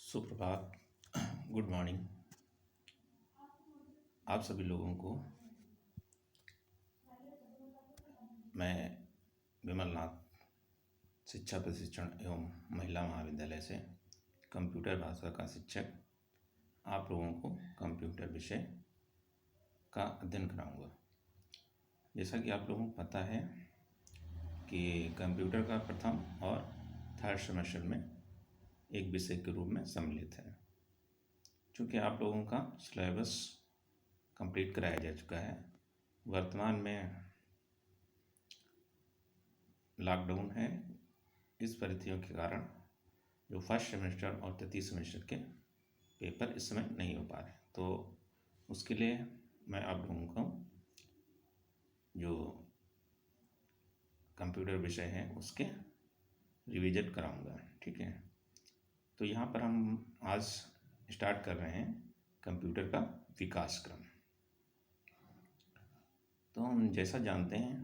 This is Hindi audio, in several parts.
सुप्रभात। Good morning. आप सभी लोगों को मैं विमल नाथ शिक्षा प्रशिक्षण एवं महिला महाविद्यालय से कंप्यूटर भाषा का शिक्षक आप लोगों को कंप्यूटर विषय का अध्ययन कराऊंगा। जैसा कि आप लोगों को पता है कि कंप्यूटर का प्रथम और थर्ड सेमेस्टर में एक विषय के रूप में सम्मिलित है। चूँकि आप लोगों का सिलेबस कंप्लीट कराया जा चुका है, वर्तमान में लॉकडाउन है। इस परिस्थितियों के कारण जो फर्स्ट सेमेस्टर और तृतीय सेमेस्टर के पेपर इस समय नहीं हो पा रहे, तो उसके लिए मैं आप लोगों को जो कंप्यूटर विषय है उसके रिवीजन कराऊंगा। ठीक है, तो यहाँ पर हम आज स्टार्ट कर रहे हैं कंप्यूटर का विकास क्रम। तो हम जैसा जानते हैं,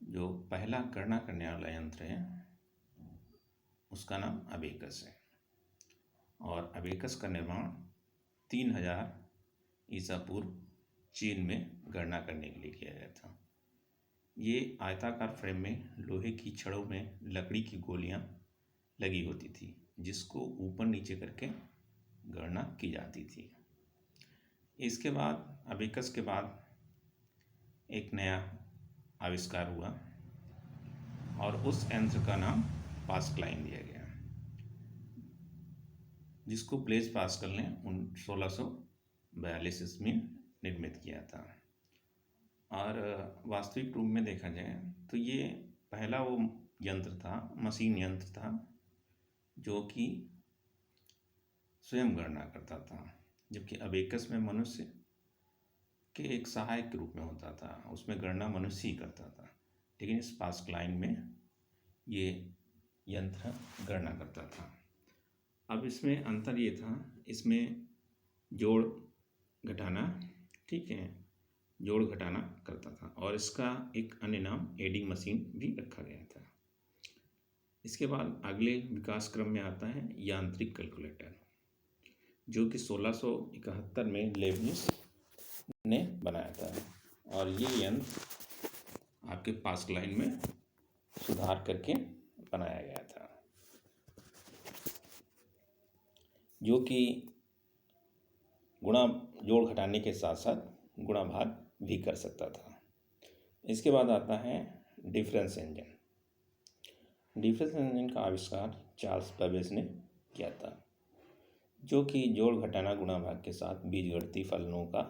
जो पहला गणना करने वाला यंत्र है उसका नाम अबेकस है, और अबेकस का निर्माण 3000 ईसा पूर्व चीन में गणना करने के लिए किया गया था। ये आयताकार फ्रेम में लोहे की छड़ों में लकड़ी की गोलियां लगी होती थी, जिसको ऊपर नीचे करके गणना की जाती थी। इसके बाद अबेकस के बाद एक नया आविष्कार हुआ और उस यंत्र का नाम पास्कलाइन दिया गया, जिसको ब्लेज पास्कल ने 1642 ईस्वी में निर्मित किया था। और वास्तविक रूप में देखा जाए तो ये पहला वो यंत्र था, मशीन यंत्र था, जो कि स्वयं गणना करता था, जबकि अबेकस में मनुष्य के एक सहायक के रूप में होता था, उसमें गणना मनुष्य ही करता था। लेकिन इस पास्कलाइन में ये यंत्र गणना करता था। अब इसमें अंतर ये था, इसमें जोड़ घटाना, ठीक है, जोड़ घटाना करता था, और इसका एक अन्य नाम एडिंग मशीन भी रखा गया था। इसके बाद अगले विकास क्रम में आता है यांत्रिक कैलकुलेटर, जो कि 1671 में लेबनिज ने बनाया था, और ये यंत्र आपके पास्कलाइन में सुधार करके बनाया गया था, जो कि गुणा जोड़ घटाने के साथ साथ गुणा भाग भी कर सकता था। इसके बाद आता है डिफरेंस इंजन। डिफरेंस इंजन का आविष्कार चार्ल्स बेबेज ने किया था, जो कि जोड़ घटाना गुणा भाग के साथ बीजगणितीय फलनों का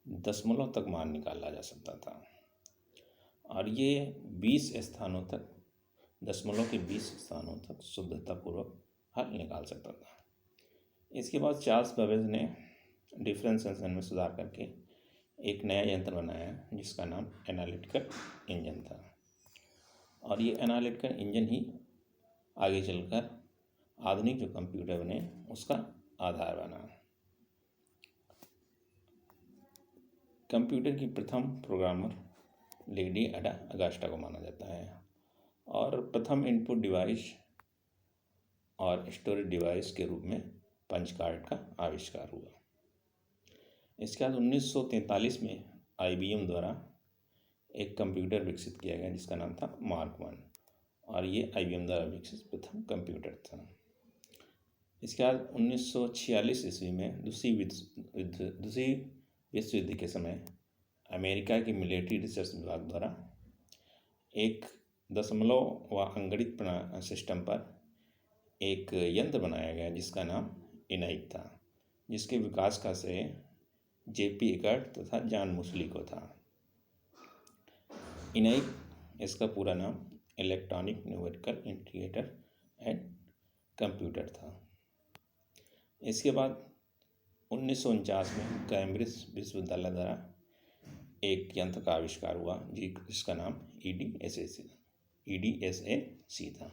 दशमलव तक मान निकाला जा सकता था, और ये 20 स्थानों तक, दशमलव के 20 स्थानों तक शुद्धतापूर्वक हल निकाल सकता था। इसके बाद चार्ल्स बेबेज ने डिफरेंस इंजन में सुधार करके एक नया यंत्र बनाया, जिसका नाम एनालिटिकल इंजन था, और ये एनालिटिकल इंजन ही आगे चलकर आधुनिक जो कंप्यूटर बने उसका आधार बना। कंप्यूटर की प्रथम प्रोग्रामर लेडी एडा अगस्टा को माना जाता है, और प्रथम इनपुट डिवाइस और स्टोरेज डिवाइस के रूप में पंच कार्ड का आविष्कार हुआ। इसके बाद 1943 में IBM द्वारा एक कंप्यूटर विकसित किया गया, जिसका नाम था मार्क 1, और ये IBM द्वारा विकसित प्रथम कंप्यूटर था। इसके बाद 1946 ईस्वी में दूसरी विश्व युद्ध के समय अमेरिका के मिलिट्री रिसर्च विभाग द्वारा एक दशमलव व अंगणित सिस्टम पर एक यंत्र बनाया गया, जिसका नाम इनाइक था, जिसके विकास का श्रेय JP इकर्ट तथा जॉन मुसली को था। इनाइक, इसका पूरा नाम electronic numerical integrator and computer था। इसके बाद 1949 में कैम्ब्रिज विश्वविद्यालय द्वारा एक यंत्र का आविष्कार हुआ, जिसका नाम EDSA था,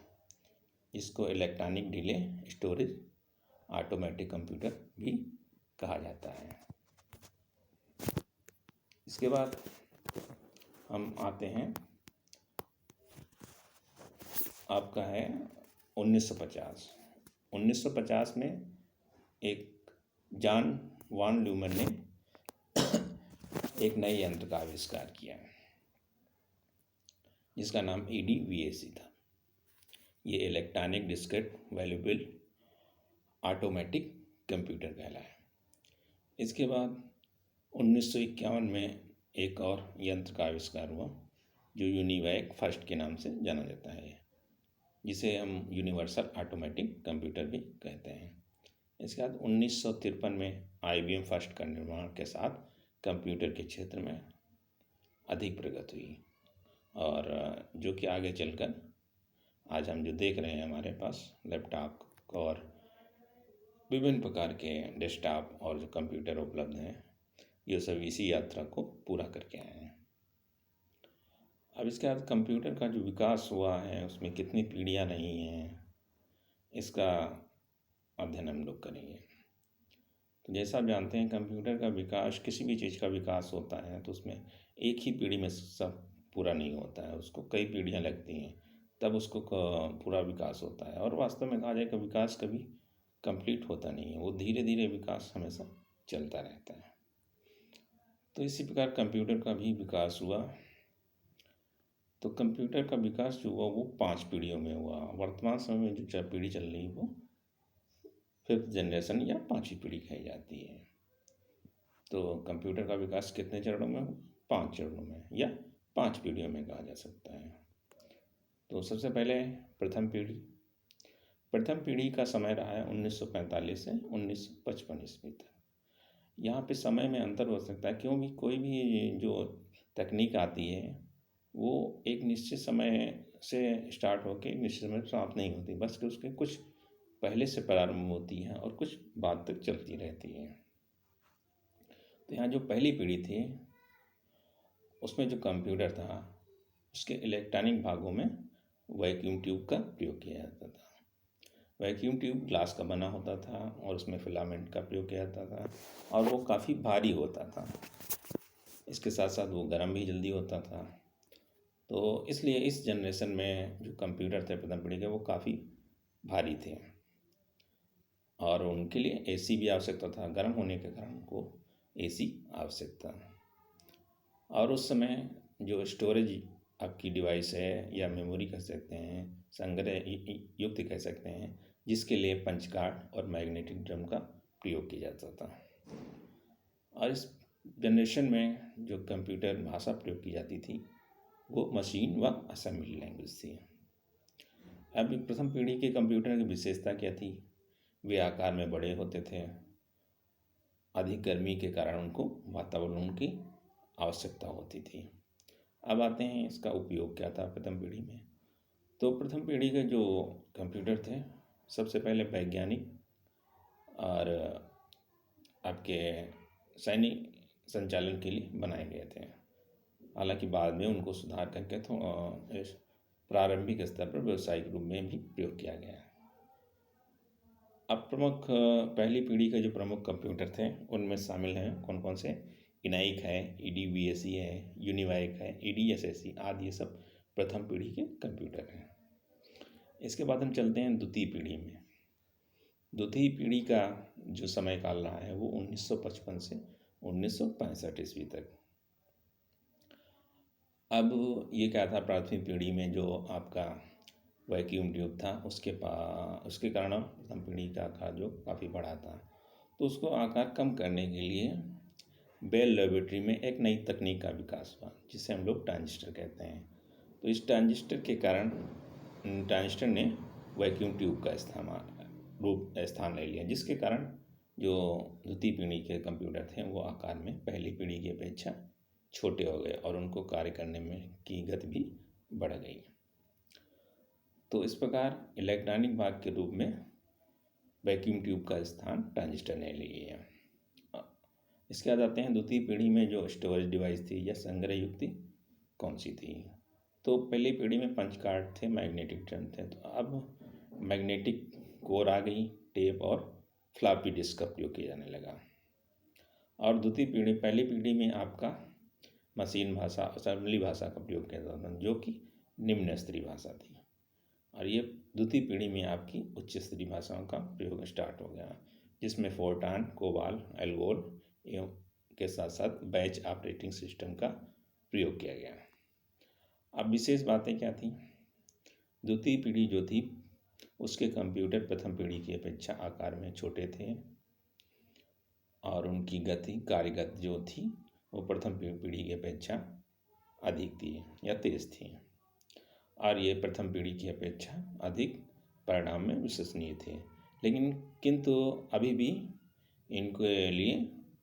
जिसको electronic delay storage automatic computer भी कहा जाता है। इसके बाद हम आते हैं, आपका है 1950। 1950 में एक जॉन वॉन न्यूमैन ने एक नए यंत्र का आविष्कार किया जिसका नाम EDVAC था। ये electronic discrete valuable automatic computer कहलाया। इसके बाद 1951 में एक और यंत्र का आविष्कार हुआ जो यूनिवैक फर्स्ट के नाम से जाना जाता है, जिसे हम यूनिवर्सल ऑटोमेटिक कंप्यूटर भी कहते हैं। इसके बाद 1953 में IBM फर्स्ट का निर्माण के साथ कंप्यूटर के क्षेत्र में अधिक प्रगति हुई, और जो कि आगे चलकर आज हम जो देख रहे हैं हमारे पास लैपटॉप और विभिन्न प्रकार के डेस्कटॉप और जो कंप्यूटर उपलब्ध हैं, ये सब इसी यात्रा को पूरा करके आए हैं। अब इसके बाद कंप्यूटर का जो विकास हुआ है उसमें कितनी पीढ़ियाँ रही हैं, इसका अध्ययन हम लोग करेंगे। तो जैसा आप जानते हैं, कंप्यूटर का विकास, किसी भी चीज़ का विकास होता है तो उसमें एक ही पीढ़ी में सब पूरा नहीं होता है, उसको कई पीढ़ियाँ लगती हैं तब उसको पूरा विकास होता है। और वास्तव में कहा जाए कि विकास कभी कंप्लीट होता नहीं है, वो धीरे धीरे विकास हमेशा चलता रहता है। तो इसी प्रकार कंप्यूटर का भी विकास हुआ। तो कंप्यूटर का विकास जो हुआ वो 5 पीढ़ियों में हुआ। वर्तमान समय में जो पीढ़ी चल रही है वो 5th जनरेशन या 5वीं पीढ़ी कही जाती है। तो कंप्यूटर का विकास कितने चरणों में हुआ? 5 चरणों में या 5 पीढ़ियों में कहा जा सकता है। तो सबसे पहले प्रथम पीढ़ी। प्रथम पीढ़ी का समय रहा है 1945 से 1955 ईस्वी तक। यहाँ पे समय में अंतर हो सकता है क्योंकि कोई भी जो तकनीक आती है वो एक निश्चित समय से स्टार्ट होकर निश्चित समय समाप्त नहीं होती, बस कि उसके कुछ पहले से प्रारंभ होती है और कुछ बाद तक चलती रहती है। तो यहाँ जो पहली पीढ़ी थी उसमें जो कंप्यूटर था उसके इलेक्ट्रॉनिक भागों में वैक्यूम ट्यूब का प्रयोग किया जाता था। वैक्यूम ट्यूब ग्लास का बना होता था और उसमें फिलामेंट का प्रयोग किया जाता था और वो काफ़ी भारी होता था। इसके साथ साथ वो गर्म भी जल्दी होता था। तो इसलिए इस जनरेशन में जो कंप्यूटर थे प्रथम पीढ़ी के, वो काफ़ी भारी थे और उनके लिए AC भी आवश्यकता था। गर्म होने के कारण उनको AC आवश्यक था। और उस समय जो स्टोरेज आपकी डिवाइस है या मेमोरी कह सकते हैं, संग्रह युक्त कह सकते हैं, जिसके लिए पंच कार्ड और मैग्नेटिक ड्रम का प्रयोग किया जाता था। और इस जनरेशन में जो कंप्यूटर भाषा प्रयोग की जाती थी वो मशीन व असेंबली लैंग्वेज थी। अब प्रथम पीढ़ी के कंप्यूटर की विशेषता क्या थी? वे आकार में बड़े होते थे। अधिक गर्मी के कारण उनको वातावरण की आवश्यकता होती थी। अब आते हैं इसका उपयोग क्या था प्रथम पीढ़ी में। तो प्रथम पीढ़ी के जो कंप्यूटर थे सबसे पहले वैज्ञानिक और आपके सैनिक संचालन के लिए बनाए गए थे। हालांकि बाद में उनको सुधार करके तो प्रारंभिक स्तर पर व्यावसायिक रूप में भी प्रयोग किया गया। अब प्रमुख पहली पीढ़ी के जो प्रमुख कंप्यूटर थे उनमें शामिल हैं कौन कौन से? ENIAC है, EDVAC है, यूनिवैक है, EDSAC आदि, ये सब प्रथम पीढ़ी के कंप्यूटर हैं। इसके बाद हम चलते हैं द्वितीय पीढ़ी में। द्वितीय पीढ़ी का जो समय काल रहा है वो 1955 से 1965 ईस्वी तक। अब ये क्या था, प्राथमिक पीढ़ी में जो आपका वैक्यूम ट्यूब था उसके कारण प्रथम पीढ़ी का आकार जो काफ़ी बड़ा था, तो उसको आकार कम करने के लिए बेल लेबोरेटरी में एक नई तकनीक का विकास हुआ जिसे हम लोग ट्रांजिस्टर कहते हैं। तो इस ट्रांजिस्टर के कारण ट्रांजिस्टर ने वैक्यूम ट्यूब का स्थान ले लिया, जिसके कारण जो द्वितीय पीढ़ी के कंप्यूटर थे वो आकार में पहली पीढ़ी की अपेक्षा छोटे हो गए और उनको कार्य करने में की गति भी बढ़ गई। तो इस प्रकार इलेक्ट्रॉनिक भाग के रूप में वैक्यूम ट्यूब का स्थान ट्रांजिस्टर ने ले लिया। इसके बाद आते हैं द्वितीय पीढ़ी में जो स्टोरेज डिवाइस थी या संग्रह युक्ति कौन सी थी। तो पहली पीढ़ी में पंच कार्ड थे, मैग्नेटिक ड्रम थे। तो अब मैग्नेटिक कोर आ गई, टेप और फ्लॉपी डिस्क का प्रयोग किया जाने लगा। और पहली पीढ़ी में आपका मशीन भाषा, असेंबली भाषा का प्रयोग किया जाता था जो कि निम्न स्तरीय भाषा थी। और ये द्वितीय पीढ़ी में आपकी उच्च स्तरीय भाषाओं का प्रयोग स्टार्ट हो गया, जिसमें फोर्टान, कोबाल, एल्गोल एवं के साथ साथ बैच ऑपरेटिंग सिस्टम का प्रयोग किया गया। अब विशेष बातें क्या थी? द्वितीय पीढ़ी जो थी उसके कंप्यूटर प्रथम पीढ़ी की अपेक्षा आकार में छोटे थे और उनकी गति कार्यगति जो थी वो प्रथम पीढ़ी की अपेक्षा अधिक थी या तेज थी, और ये प्रथम पीढ़ी की अपेक्षा अधिक परिणाम में विश्वसनीय थे। लेकिन किंतु अभी भी इनके लिए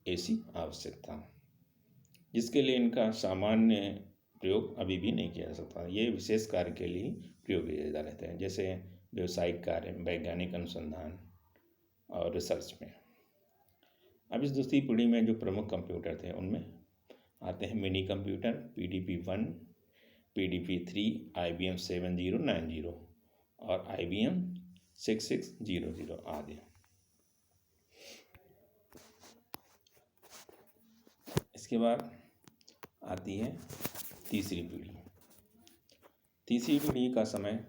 एसी आवश्यक था, जिसके लिए इनका सामान्य प्रयोग अभी भी नहीं किया जा सकता। ये विशेष कार्य के लिए प्रयोग किए जा रहे थे, जैसे व्यावसायिक कार्य, वैज्ञानिक अनुसंधान और रिसर्च में। अब इस दूसरी पीढ़ी में जो प्रमुख कंप्यूटर थे उनमें आते हैं mini computer, PDP-1, PDP-3, IBM 7090 और IBM 6600 आदि। इसके बाद आती है तीसरी पीढ़ी। तीसरी पीढ़ी का समय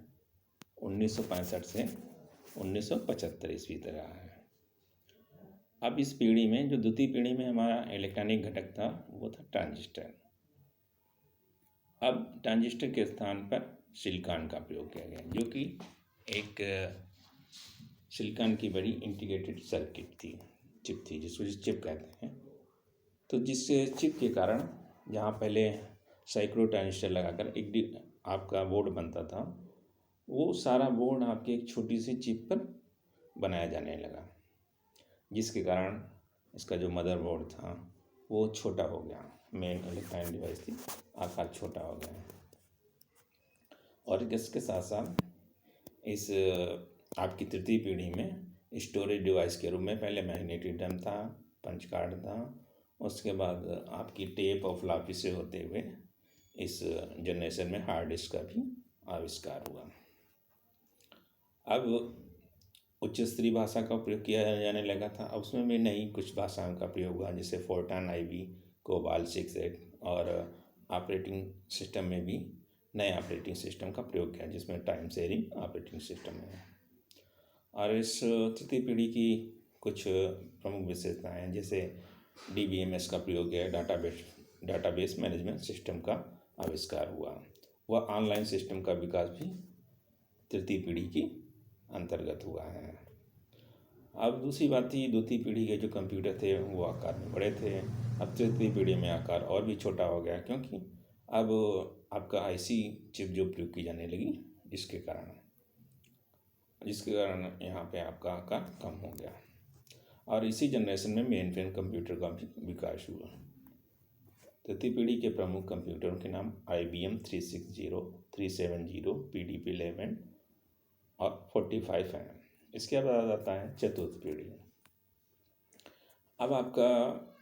1965 से 1975 ईस्वी तक रहा है। अब इस पीढ़ी में जो द्वितीय पीढ़ी में हमारा इलेक्ट्रॉनिक घटक था वो था ट्रांजिस्टर। अब ट्रांजिस्टर के स्थान पर सिलिकॉन का प्रयोग किया गया, जो कि एक सिलिकॉन की बड़ी इंटीग्रेटेड सर्किट थी, चिप थी, जिसको चिप कहते हैं। तो जिस चिप के कारण जहाँ पहले सैकड़ों ट्रांजिस्टर लगाकर एक आपका बोर्ड बनता था, वो सारा बोर्ड आपके एक छोटी सी चिप पर बनाया जाने लगा, जिसके कारण इसका जो मदरबोर्ड था वो छोटा हो गया। मेन इलेक्ट्रॉनिक डिवाइस थी, आकार छोटा हो गया। और इसके साथ साथ इस आपकी तृतीय पीढ़ी में स्टोरेज डिवाइस के रूप में पहले मैग्नेटिक ड्रम था, पंच कार्ड था, उसके बाद आपकी टेप और फ्लॉपी से होते हुए इस जनरेशन में हार्ड डिस्क का भी आविष्कार हुआ। अब उच्च स्तरीय भाषा का प्रयोग किया जाने लगा था। अब उसमें भी नई कुछ भाषाओं का प्रयोग हुआ, जैसे फोर्टान, IB, कोबाल 6.8 और ऑपरेटिंग सिस्टम में भी नए ऑपरेटिंग सिस्टम का प्रयोग किया, जिसमें टाइम शेयरिंग ऑपरेटिंग सिस्टम है। और इस तृतीय पीढ़ी की कुछ प्रमुख विशेषताएं हैं, जैसे DBMS का प्रयोग किया, डाटाबेस मैनेजमेंट सिस्टम का आविष्कार हुआ। वह ऑनलाइन सिस्टम का विकास भी तृतीय पीढ़ी की अंतर्गत हुआ है। अब दूसरी बात थी, द्वितीय पीढ़ी के जो कंप्यूटर थे वो आकार में बड़े थे। अब तृतीय पीढ़ी में आकार और भी छोटा हो गया, क्योंकि अब आपका IC चिप जो प्रयोग की जाने लगी, जिसके कारण यहाँ पे आपका आकार कम हो गया। और इसी जनरेशन में मेन फ्रेम कंप्यूटर का भी विकास हुआ। तृतीय पीढ़ी के प्रमुख कंप्यूटरों के नाम IBM 360, 370, PDP-11 और 45 हैं। इसके बाद आता है चतुर्थ पीढ़ी। अब आपका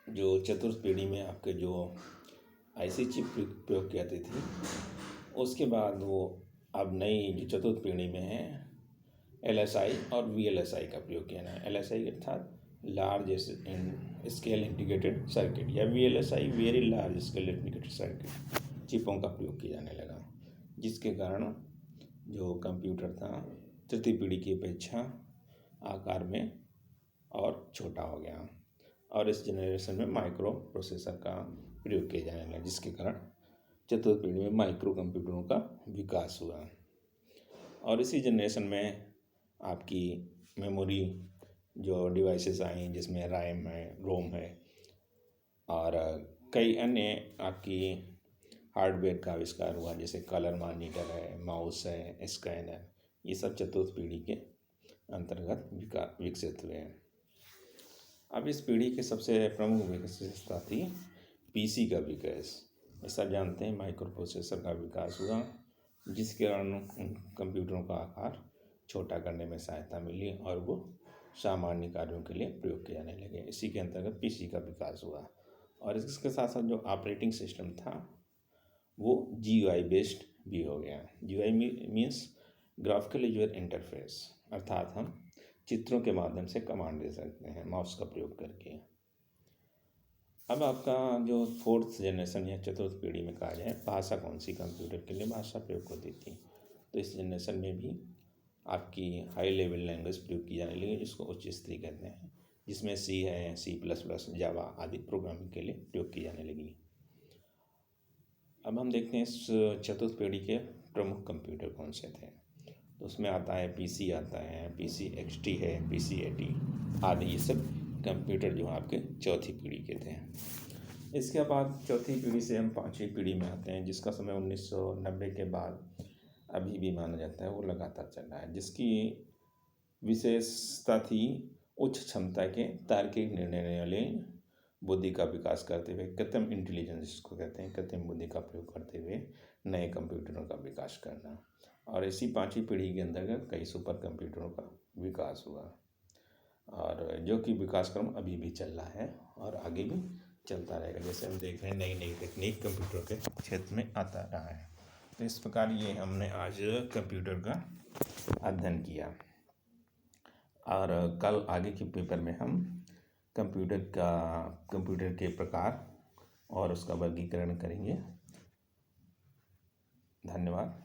जो चतुर्थ पीढ़ी में आपके जो IC चिप प्रयोग की जाती थी, उसके बाद वो अब नई जो चतुर्थ पीढ़ी में है LSI और VLSI का प्रयोग किया है। LSI अर्थात लार्ज स्केल इंटीग्रेटेड सर्किट, या VLSI very large scale integrated circuit चिपों का प्रयोग किया जाने लगा, जिसके कारण जो कंप्यूटर था तृतीय पीढ़ी की अपेक्षा आकार में और छोटा हो गया। और इस जनरेशन में माइक्रो प्रोसेसर का प्रयोग किया जाने लगा, जिसके कारण चतुर्थ पीढ़ी में माइक्रो कंप्यूटरों का विकास हुआ। और इसी जनरेशन में आपकी मेमोरी जो डिवाइसेस आई, जिसमें RAM है, रोम है और कई अन्य आपकी हार्डवेयर का आविष्कार हुआ, जैसे कलर मॉनिटर है, माउस है, स्कैनर। ये सब चतुर्थ पीढ़ी के अंतर्गत विकसित हुए हैं। अब इस पीढ़ी के सबसे प्रमुख विशेषता थी PC का विकास। ऐसा जानते हैं माइक्रो प्रोसेसर का विकास हुआ, जिसके कारण कंप्यूटरों का आकार छोटा करने में सहायता मिली और वो सामान्य कार्यों के लिए प्रयोग किए जाने लगे। इसी के अंतर्गत PC का विकास हुआ। और इसके साथ साथ जो ऑपरेटिंग सिस्टम था वो GUI बेस्ड भी हो गया। GUI means graphical user interface, अर्थात हम चित्रों के माध्यम से कमांड दे सकते हैं माउस का प्रयोग करके। अब आपका जो फोर्थ जनरेशन या चतुर्थ पीढ़ी में कहा जाए भाषा कौन सी कंप्यूटर के लिए भाषा प्रयोग होती थी, तो इस जनरेशन में भी आपकी हाई लेवल लैंग्वेज प्रयोग की जाने लगी, जिसको उच्च स्तरीय कहते हैं, जिसमें सी है, C++, जावा आदि प्रोग्रामिंग के लिए प्रयोग की जाने लगी। अब हम देखते हैं इस चतुर्थ पीढ़ी के प्रमुख कंप्यूटर कौन से थे। तो उसमें आता है PC, आता है PC XT है, PC AT आदि, ये सब कंप्यूटर जो आपके चौथी पीढ़ी के थे। इसके बाद चौथी पीढ़ी से हम पाँचवीं पीढ़ी में आते हैं, जिसका समय 1990 के बाद अभी भी माना जाता है वो लगातार चल रहा है, जिसकी विशेषता थी उच्च क्षमता के तार्किक निर्णय लेने वाले बुद्धि का विकास करते हुए, कृत्रिम इंटेलिजेंस जिसको कहते हैं, कृत्रिम बुद्धि का प्रयोग करते हुए नए कंप्यूटरों का विकास करना। और इसी पाँचवीं पीढ़ी के अंतर्गत कई सुपर कंप्यूटरों का विकास हुआ, और जो कि विकास क्रम अभी भी चल रहा है और आगे भी चलता रहेगा। जैसे हम देख रहे हैं नई नई तकनीक कंप्यूटर के क्षेत्र में आता रहा है। तो इस प्रकार ये हमने आज कंप्यूटर का अध्ययन किया, और कल आगे के पेपर में हम कंप्यूटर के प्रकार और उसका वर्गीकरण करेंगे। धन्यवाद।